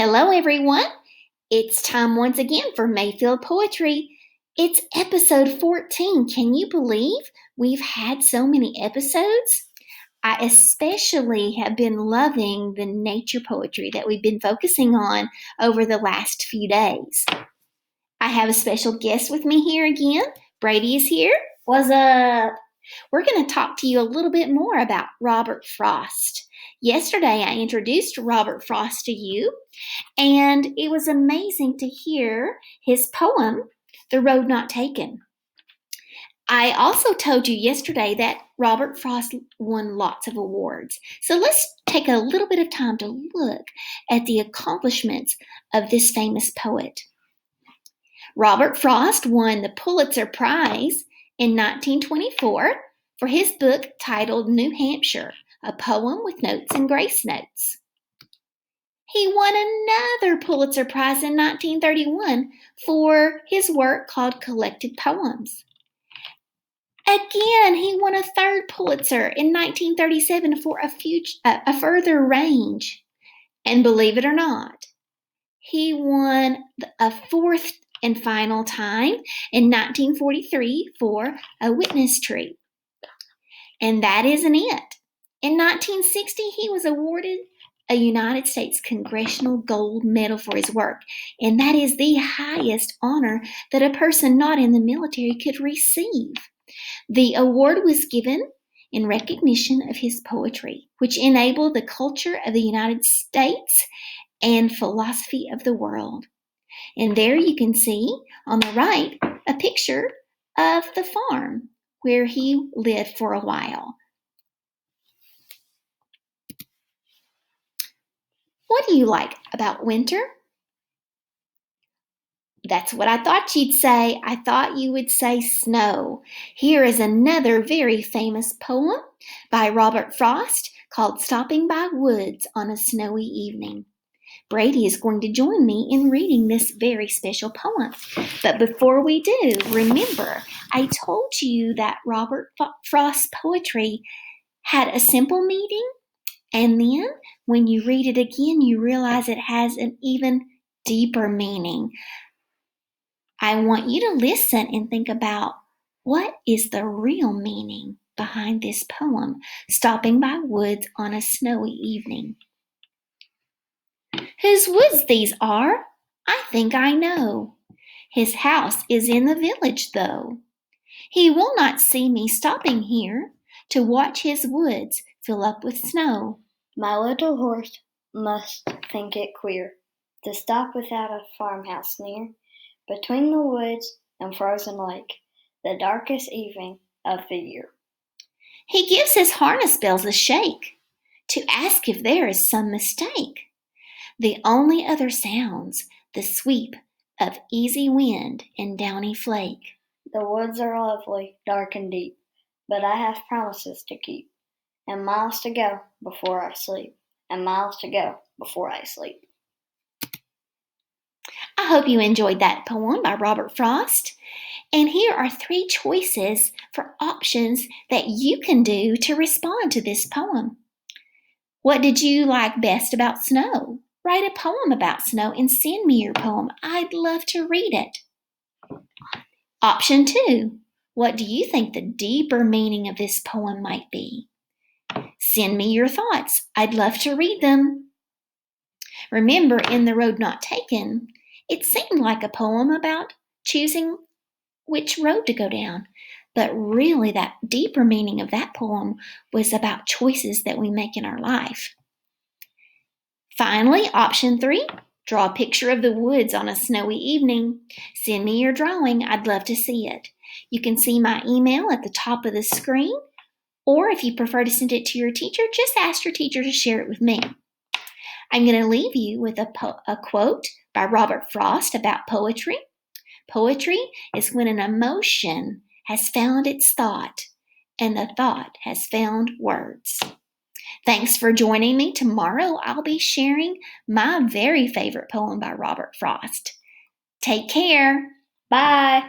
Hello, everyone. It's time once again for Mayfield Poetry. It's episode 14. Can you believe we've had so many episodes? I especially have been loving the nature poetry that we've been focusing on over the last few days. I have a special guest with me here again. Brady is here. What's up? We're going to talk to you a little bit more about Robert Frost. Yesterday, I introduced Robert Frost to you, and it was amazing to hear his poem, The Road Not Taken. I also told you yesterday that Robert Frost won lots of awards. So let's take a little bit of time to look at the accomplishments of this famous poet. Robert Frost won the Pulitzer Prize in 1924 for his book titled New Hampshire, a poem with notes and grace notes. He won another Pulitzer Prize in 1931 for his work called Collected Poems. Again, he won a third Pulitzer in 1937 for a further range. And believe it or not, he won a fourth and final time in 1943 for A Witness Tree. And that isn't it. In 1960, he was awarded a United States Congressional Gold Medal for his work, and that is the highest honor that a person not in the military could receive. The award was given in recognition of his poetry, which enabled the culture of the United States and philosophy of the world. And there you can see on the right a picture of the farm where he lived for a while. What do you like about winter? That's what I thought you'd say. I thought you would say snow. Here is another very famous poem by Robert Frost called Stopping by Woods on a Snowy Evening. Brady is going to join me in reading this very special poem. But before we do, remember, I told you that Robert Frost's poetry had a simple meaning, and then when you read it again, you realize it has an even deeper meaning. I want you to listen and think about what is the real meaning behind this poem, Stopping by Woods on a Snowy Evening. Whose woods these are? I think I know. His house is in the village, though. He will not see me stopping here to watch his woods fill up with snow. My little horse must think it queer to stop without a farmhouse near, between the woods and frozen lake, the darkest evening of the year. He gives his harness bells a shake to ask if there is some mistake. The only other sounds the sweep of easy wind and downy flake. The woods are lovely, dark and deep, but I have promises to keep, and miles to go before I sleep, and miles to go before I sleep. I hope you enjoyed that poem by Robert Frost. And here are 3 choices for options that you can do to respond to this poem. What did you like best about snow? Write a poem about snow and send me your poem. I'd love to read it. Option 2, what do you think the deeper meaning of this poem might be? Send me your thoughts. I'd love to read them. Remember, in The Road Not Taken, it seemed like a poem about choosing which road to go down. But really, that deeper meaning of that poem was about choices that we make in our life. Finally, option 3, draw a picture of the woods on a snowy evening. Send me your drawing. I'd love to see it. You can see my email at the top of the screen, or if you prefer to send it to your teacher, just ask your teacher to share it with me. I'm going to leave you with a quote by Robert Frost about poetry. Poetry is when an emotion has found its thought, and the thought has found words. Thanks for joining me. Tomorrow I'll be sharing my very favorite poem by Robert Frost. Take care. Bye.